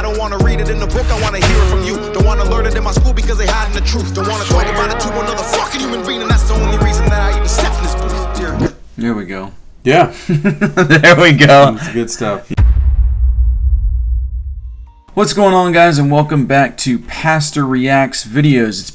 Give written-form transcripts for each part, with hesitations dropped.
I don't want to read it in the book, I want to hear it from you. Don't want to learn it in my school because they hiding the truth. Don't want to talk about it to another fucking human being, and that's the only reason that I even stepped in this booth. Dear. There we go. Yeah. There we go. That's good stuff. What's going on, guys, and welcome back to Pastor Reacts videos. It's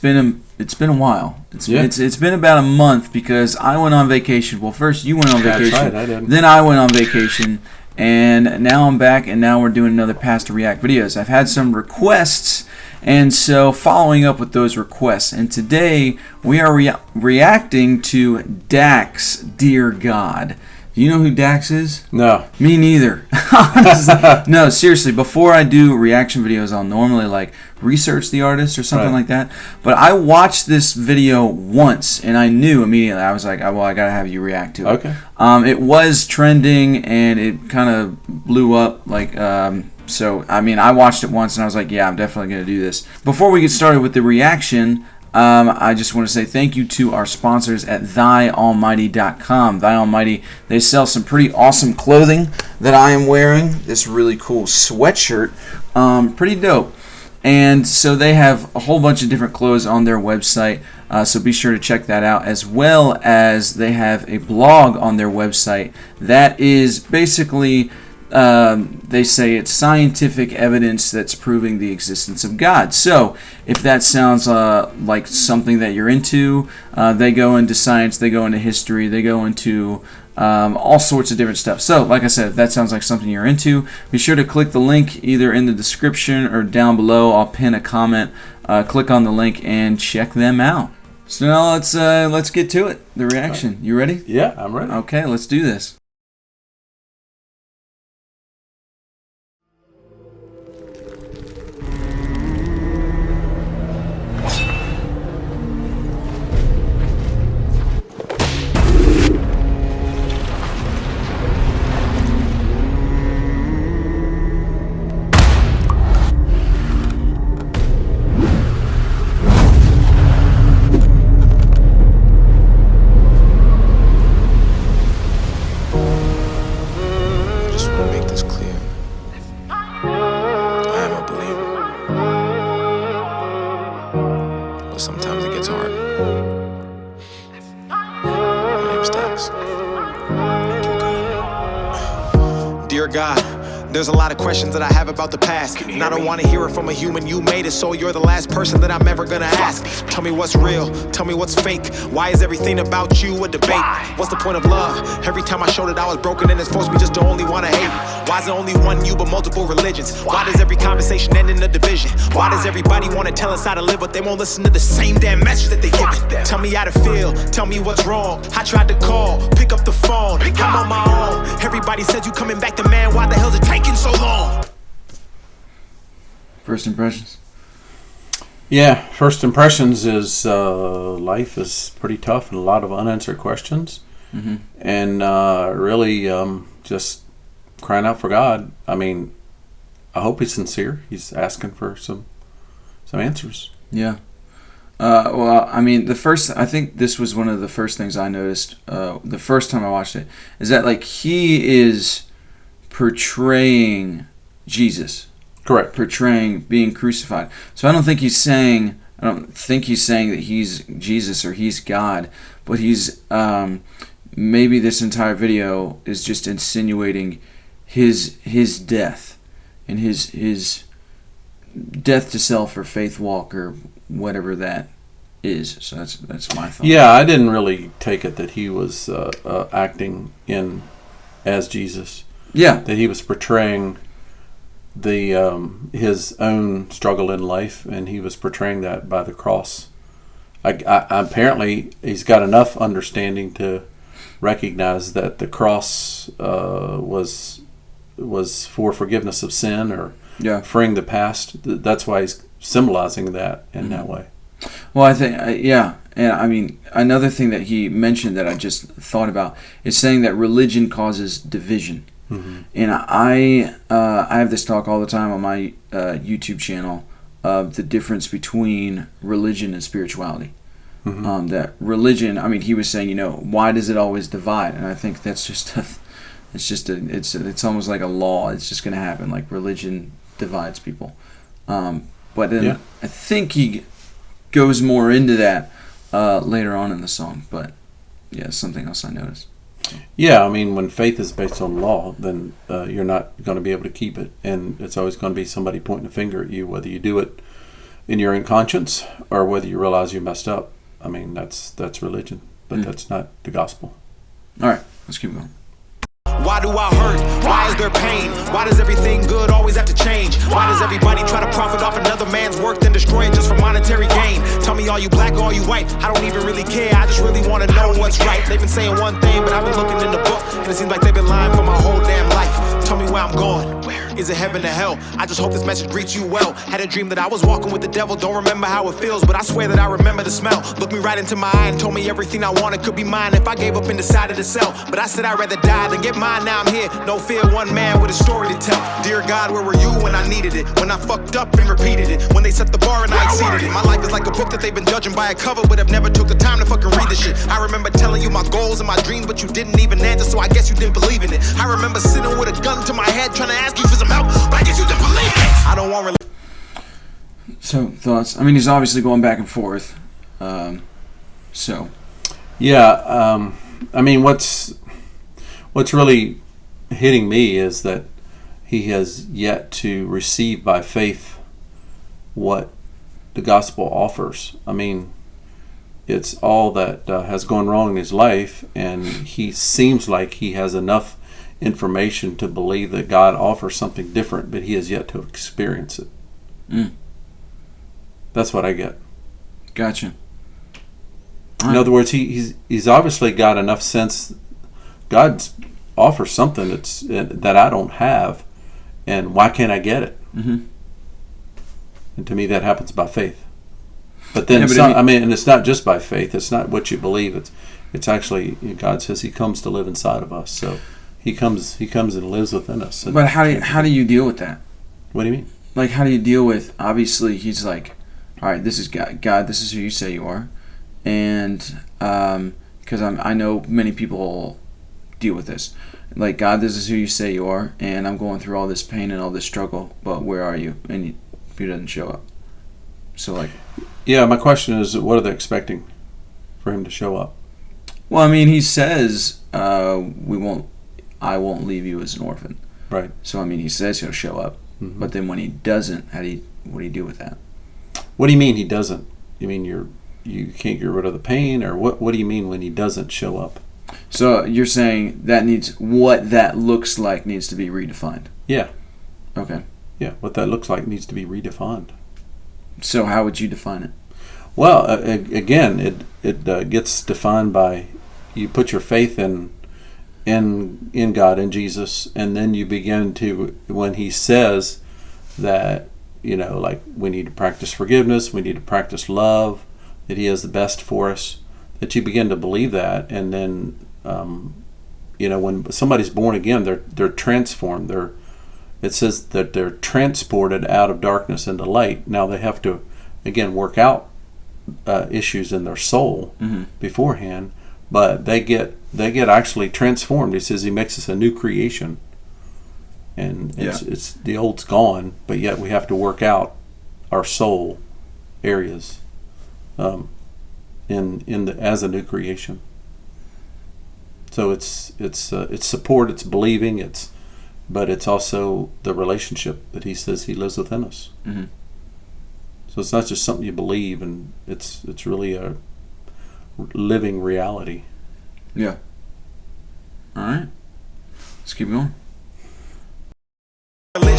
been a while. It's been about a month because I went on vacation. Well, first you went on vacation. That's right, I did. Then I went on vacation, and now I'm back, and now we're doing another Pastor React videos. I've had some requests, and so following up with those requests. And today we are reacting to DAX, Dear God. Do you know who DAX is? No. Me neither. No, seriously, before I do reaction videos, I'll normally research the artist or something like that. But I watched this video once and I knew immediately. I was like, well, I gotta have you react to it. Okay. It was trending and it kind of blew up. So I mean, I watched it once and I was like, yeah, I'm definitely gonna do this. Before we get started with the reaction, I just want to say thank you to our sponsors at ThyAlmighty.com. Thy Almighty, they sell some pretty awesome clothing that I am wearing. This really cool sweatshirt, pretty dope. And so they have a whole bunch of different clothes on their website, so be sure to check that out, as well as they have a blog on their website that is basically... they say it's scientific evidence that's proving the existence of God. So if that sounds like something that you're into, they go into science, they go into history, they go into all sorts of different stuff. So like I said, if that sounds like something you're into, be sure to click the link either in the description or down below. I'll pin a comment. Click on the link and check them out. So now let's get to it. The reaction. You ready? Yeah, I'm ready. Okay, let's do this. Sometimes it gets hard. My name's DAX. Dear God, there's a lot of questions that I have about the past, and I don't want to hear it from a human. You made it, so you're the last person that I'm ever gonna ask. Tell me what's real, tell me what's fake. Why is everything about you a debate? What's the point of love? Every time I showed it I was broken, and it's forced me just to only want to hate. Why is it only one you but multiple religions? Why does every conversation end in a division? Why does everybody want to tell us how to live, but they won't listen to the same damn message that they give it? Tell me how to feel, tell me what's wrong. I tried to call, pick up the phone, I'm on my own. Everybody said you coming back to man, why the hell's it taking so long? First impressions? Yeah, first impressions is life is pretty tough and a lot of unanswered questions. Mm-hmm. And really just crying out for God. I mean, I hope he's sincere. He's asking for some answers. Yeah. Well, I mean, I think this was one of the first things I noticed the first time I watched it, is that he is portraying Jesus. Correct. Portraying being crucified. So I don't think he's saying that he's Jesus or he's God, but he's maybe this entire video is just insinuating his death and his death to self or faith walk or whatever that is. So that's my thought. Yeah, I didn't really take it that he was acting as Jesus. Yeah, that he was portraying his own struggle in life, and he was portraying that by the cross. Apparently, he's got enough understanding to recognize that the cross was for forgiveness of sin or freeing the past. That's why he's symbolizing that in that way. Well, I think, and I mean, another thing that he mentioned that I just thought about is saying that religion causes division. Mm-hmm. And I have this talk all the time on my YouTube channel of the difference between religion and spirituality. Mm-hmm. That religion, I mean, he was saying, why does it always divide? And I think that's just it's almost like a law. It's just going to happen. Like religion divides people. But then Yeah. I think he goes more into that later on in the song. But yeah, something else I noticed. Yeah, I mean, when faith is based on law, then you're not going to be able to keep it, and it's always going to be somebody pointing a finger at you, whether you do it in your own conscience or whether you realize you messed up. I mean, that's religion, but that's not the gospel. All right, let's keep going. Why do I hurt? Why is there pain? Why does everything good always have to change? Why does everybody try to profit off another man's work then destroy it just for monetary gain? Tell me, are you black or are you white? I don't even really care, I just really want to know what's right. They've been saying one thing, but I've been looking in the book, and it seems like they've been lying for my whole damn life. Tell me where I'm going. Is it heaven or hell? I just hope this message greets you well. Had a dream that I was walking with the devil. Don't remember how it feels, but I swear that I remember the smell. Looked me right into my eye and told me everything I wanted could be mine if I gave up and decided to sell. But I said I'd rather die than get mine. Now I'm here, no fear, one man with a story to tell. Dear God, where were you when I needed it? When I fucked up and repeated it? When they set the bar and I exceeded it? My life is like a book that they've been judging by a cover, but have never took the time to fucking read the shit. I remember telling you my goals and my dreams, but you didn't even answer, so I guess you didn't believe in it. I remember sitting with a gun to my head trying to ask you for some help, but I guess you didn't believe in it. I don't want So, thoughts? I mean, he's obviously going back and forth. So, Yeah, I mean, what's really hitting me is that he has yet to receive by faith what the gospel offers. I mean, it's all that has gone wrong in his life, and he seems like he has enough information to believe that God offers something different, but he has yet to experience it. That's what I get. gotcha. In other words, he's obviously got enough sense. God offers something that I don't have, and why can't I get it? Mm-hmm. And to me, that happens by faith. But then, Yeah, it's but not, I mean, and it's not just by faith. It's not what you believe. It's actually, God says He comes to live inside of us. So He comes and lives within us. But how do you deal with that? What do you mean? Like, how do you deal with, obviously, he's like, all right, this is God. God, this is who you say you are. And because I know many people deal with this. Like, God, this is who you say you are, and I'm going through all this pain and all this struggle, but where are you? And He doesn't show up. So, like... Yeah, my question is, what are they expecting for Him to show up? Well, I mean, He says, I won't leave you as an orphan. Right. So, I mean, He says He'll show up. Mm-hmm. But then when He doesn't, what do you do with that? What do you mean He doesn't? You mean you can't get rid of the pain, or what do you mean when He doesn't show up? So you're saying what that looks like needs to be redefined. Yeah. Okay. Yeah, what that looks like needs to be redefined. So how would you define it? Well, again, it gets defined by you put your faith in God, in Jesus, and then you begin to, when He says that, like we need to practice forgiveness, we need to practice love, that He has the best for us, that you begin to believe that, and then when somebody's born again, they're transformed. It says that they're transported out of darkness into light. Now they have to again work out issues in their soul beforehand, but they get actually transformed. He says He makes us a new creation, and it's the old's gone, but yet we have to work out our soul areas as a new creation. So it's support, it's believing, but it's also the relationship that He says He lives within us. Mm-hmm. So it's not just something you believe, and it's really a living reality. Yeah. All right. Let's keep going.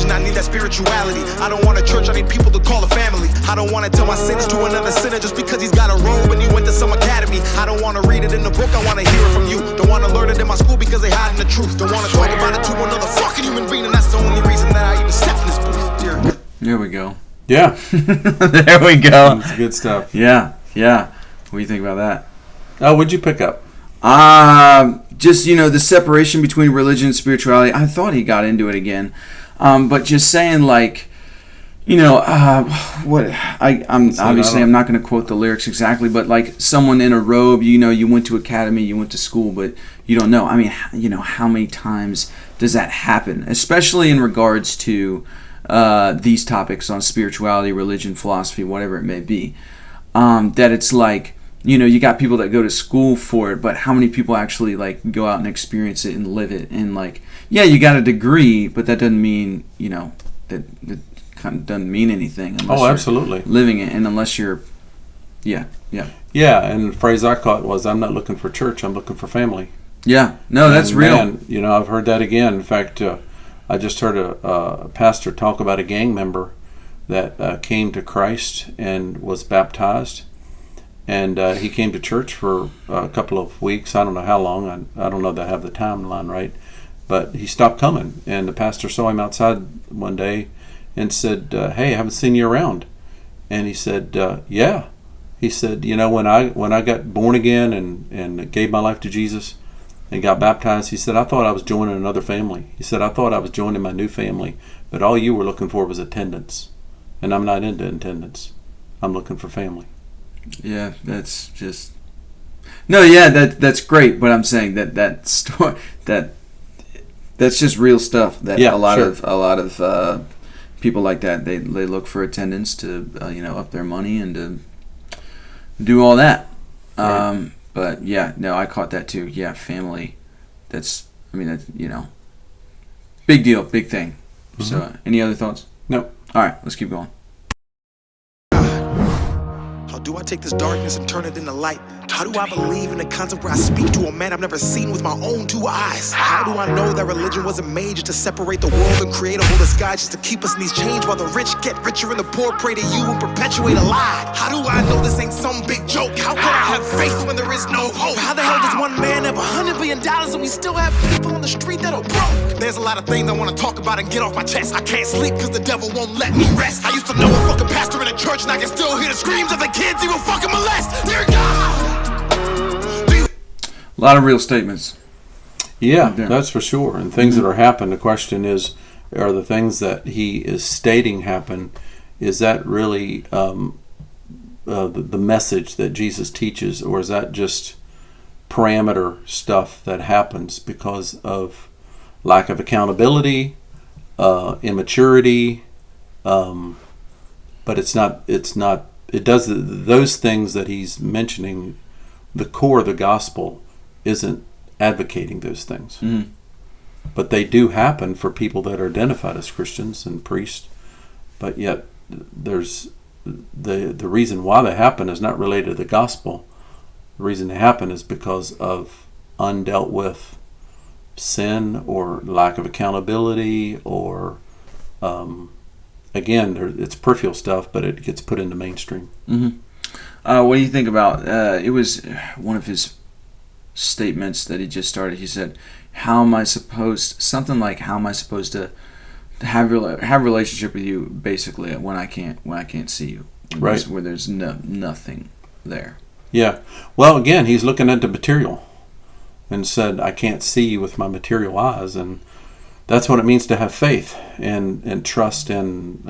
religion, I need that spirituality. I don't want a church, I need people to call a family. I don't want to tell my sins to another sinner just because he's got a robe and he went to some academy. I don't want to read it in the book, I want to hear it from you. Don't want to learn it in my school because they hiding the truth. Don't want to talk about it to another fucking human being, and that's the only reason that I even stepped in this booth. Dear. There we go. Yeah. There we go. That's good stuff. Yeah. What do you think about that? Oh, what'd you pick up? Just, the separation between religion and spirituality. I thought he got into it again. But just saying, like, I'm not going to quote the lyrics exactly, but like someone in a robe, you went to academy, you went to school, but you don't know. I mean, how many times does that happen? Especially in regards to these topics on spirituality, religion, philosophy, whatever it may be. That it's like, you got people that go to school for it, but how many people actually like go out and experience it and live it? And like, yeah, you got a degree, but that doesn't mean, that kind of doesn't mean anything unless absolutely. you're living it, and unless you're, yeah. And the phrase I caught was, I'm not looking for church, I'm looking for family. Yeah, no, that's real. Man, I've heard that again. In fact, I just heard a pastor talk about a gang member that came to Christ and was baptized. And he came to church for a couple of weeks. I don't know how long. I don't know that I have the timeline right. But he stopped coming. And the pastor saw him outside one day and said, hey, I haven't seen you around. And he said, yeah. He said, when I got born again and gave my life to Jesus and got baptized, he said, I thought I was joining another family. He said, I thought I was joining my new family. But all you were looking for was attendance. And I'm not into attendance. I'm looking for family. Yeah, that's just that's great. But I'm saying that story that's just real stuff. That a lot of people like that they look for attendance to up their money and to do all that. Right. But yeah, no, I caught that too. Yeah, family. That's big deal, big thing. Mm-hmm. So, any other thoughts? No. All right, let's keep going. How do I take this darkness and turn it into light? How do I believe in the concept where I speak to a man I've never seen with my own two eyes? How do I know that religion wasn't made just to separate the world and create a whole disguise just to keep us in these chains while the rich get richer and the poor pray to you and perpetuate a lie? How do I know this ain't some big joke? How can I have faith when there is no hope? How the hell does one man have $100 billion and we still have people on the street that are broke? There's a lot of things I want to talk about and get off my chest. I can't sleep because the devil won't let me rest. I used to know a fucking pastor in a church and I can still hear the screams of the kids he will fucking molest. Dear God! A lot of real statements. Yeah, that's for sure. And things that are happening. The question is, are the things that he is stating happen? Is that really the message that Jesus teaches, or is that just parameter stuff that happens because of lack of accountability, immaturity? But it's not. It does those things that he's mentioning. The core of the gospel isn't advocating those things. Mm. But they do happen for people that are identified as Christians and priests. But yet there's the reason why they happen is not related to the gospel. The reason they happen is because of undealt with sin or lack of accountability or again, it's peripheral stuff, but it gets put into mainstream. Mm-hmm. What do you think about it was one of his statements that he just started. He said, how am I supposed to have relationship with you basically when I can't see you, right, where there's nothing there? Yeah, well, again, he's looking at the material and said, I can't see you with my material eyes. And that's what it means to have faith and trust in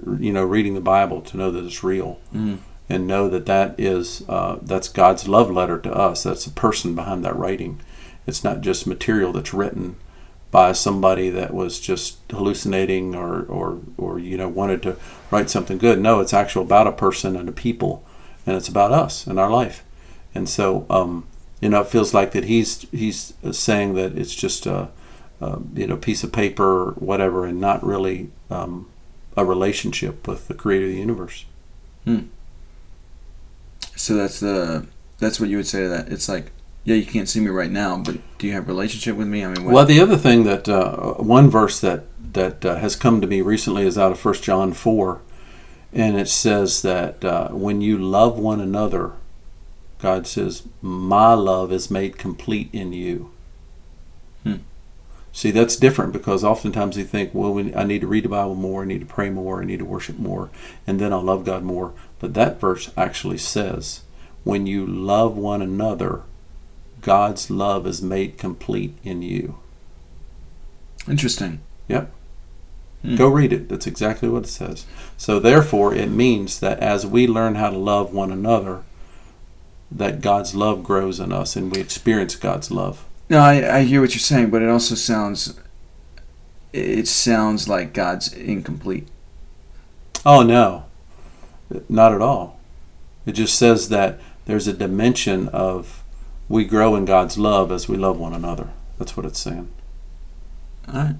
reading the Bible to know that it's real. Mm. And know that is that's God's love letter to us. That's a person behind that writing. It's not just material that's written by somebody that was just hallucinating or wanted to write something good. No, it's actually about a person and a people, and it's about us and our life. And so it feels like that he's saying that it's just a piece of paper or whatever, and not really a relationship with the Creator of the universe. Hmm. So that's what you would say to that. It's like, yeah, you can't see me right now, but do you have a relationship with me? I mean, well, the other thing that one verse that has come to me recently is out of 1 John 4, and it says that when you love one another, God says, my love is made complete in you. See, that's different because oftentimes we think, well, I need to read the Bible more, I need to pray more, I need to worship more, and then I'll love God more. But that verse actually says, when you love one another, God's love is made complete in you. Interesting. Yep. Go read it. That's exactly what it says. So therefore, it means that as we learn how to love one another, that God's love grows in us and we experience God's love. No, I hear what you're saying, but it also sounds, it sounds like God's incomplete. Oh, no. Not at all. It just says that there's a dimension of we grow in God's love as we love one another. That's what it's saying. All right.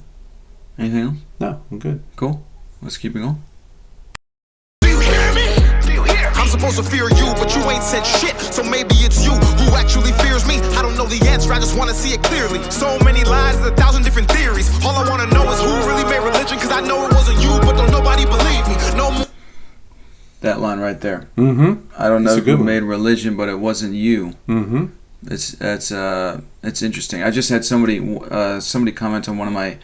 Anything else? No, I'm good. Cool. Let's keep it going. Do you hear me? I'm supposed to fear you, but you ain't said shit. So maybe it's you who actually fears me. I don't know the answer, I just want to see it clearly. So many lies, 1,000 different theories. All I want to know is who really made religion, because I know it wasn't you, but don't nobody believe me. No more. That line right there. Mm-hmm. I don't know That's a good who one. made religion, but it wasn't you. Mm-hmm. It's interesting. I just had somebody comment on one of my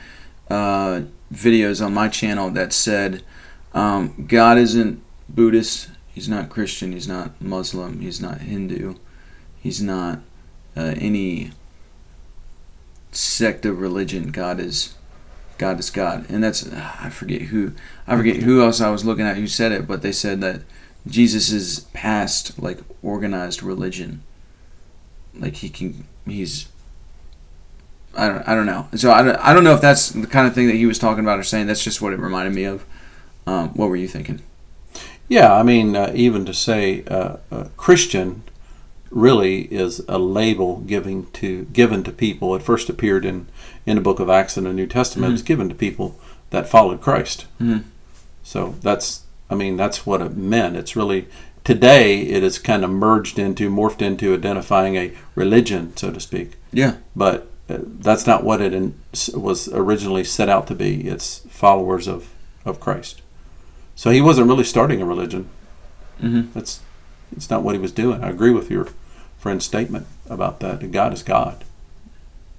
videos on my channel that said, God isn't Buddhist, he's not Christian, he's not Muslim, he's not Hindu, he's not any sect of religion. God is God. And that's I forget who else I was looking at who said it, but they said that Jesus is past like organized religion. Like he's I don't know. So I don't know if that's the kind of thing that he was talking about or saying. That's just what it reminded me of. What were you thinking? Yeah, I mean, even to say Christian really is a label given to people. It first appeared in the book of Acts in the New Testament. Mm-hmm. It's given to people that followed Christ. Mm-hmm. So that's what it meant. It's really, today it is kind of morphed into identifying a religion, so to speak. Yeah. But that's not what it was originally set out to be. It's followers of Christ. So he wasn't really starting a religion. Mm-hmm. It's not what he was doing. I agree with your friend's statement about that God is God.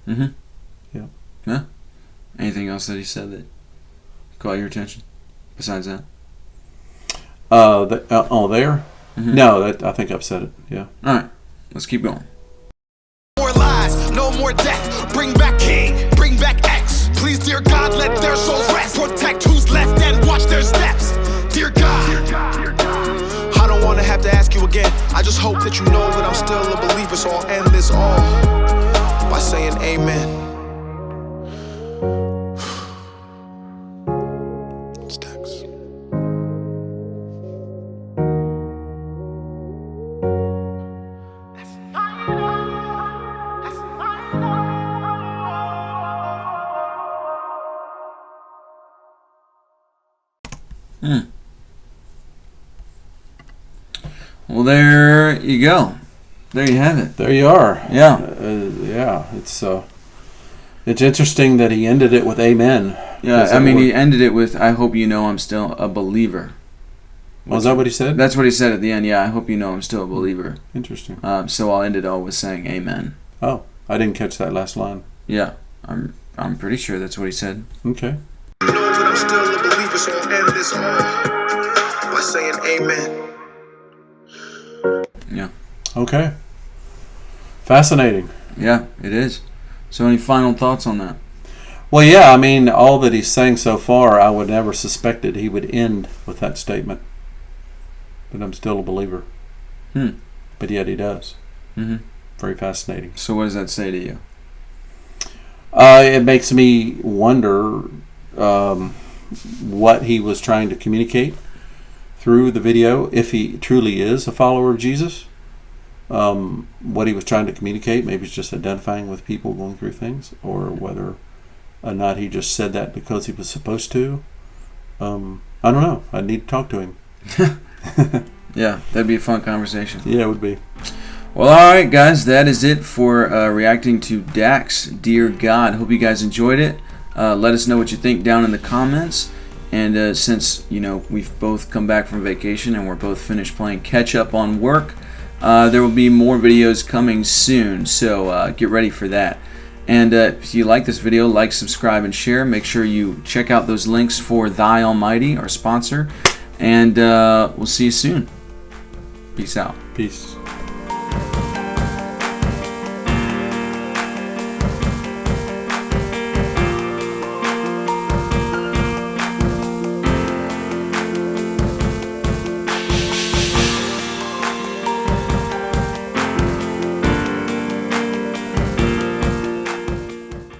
Mm-hmm. Yeah. Yeah. Anything else that he said that caught your attention besides that? There? Mm-hmm. No, I think I've said it. Yeah. All right. Let's keep going. More lies, no more death. Bring back King, bring back X. Please, dear God, let their souls rest. Protect who's left and watch their steps. Dear God, I don't want to have to ask you again. I just hope that you know that I'm still a believer. So I'll end this all by saying amen. It's DAX. Well, there you go. There you have it. There you are. Yeah. Yeah. It's interesting that he ended it with amen. Yeah. I mean, he ended it with, "I hope you know I'm still a believer." Was that what he said? That's what he said at the end. Yeah. I hope you know I'm still a believer. Interesting. So I'll end it all with saying amen. Oh, I didn't catch that last line. Yeah. I'm pretty sure that's what he said. Okay. You know that I'm still a believer, so I'll end this all by saying amen. Yeah. Okay. Fascinating. Yeah, it is. So any final thoughts on that? Well, yeah, I mean, all that he's saying so far, I would never suspected he would end with that statement. That I'm still a believer. But yet he does. Mm-hmm. Very fascinating. So what does that say to you? It makes me wonder what he was trying to communicate through the video, if he truly is a follower of Jesus. What he was trying to communicate, maybe it's just identifying with people going through things, or whether or not he just said that because he was supposed to. I don't know. I need to talk to him. Yeah, that'd be a fun conversation. Yeah, it would be. Well, all right, guys, that is it for reacting to DAX, Dear God. Hope you guys enjoyed it. Let us know what you think down in the comments. And since, we've both come back from vacation and we're both finished playing catch up on work, there will be more videos coming soon. So get ready for that. And if you like this video, like, subscribe, and share. Make sure you check out those links for Thy Almighty, our sponsor. And we'll see you soon. Peace out. Peace.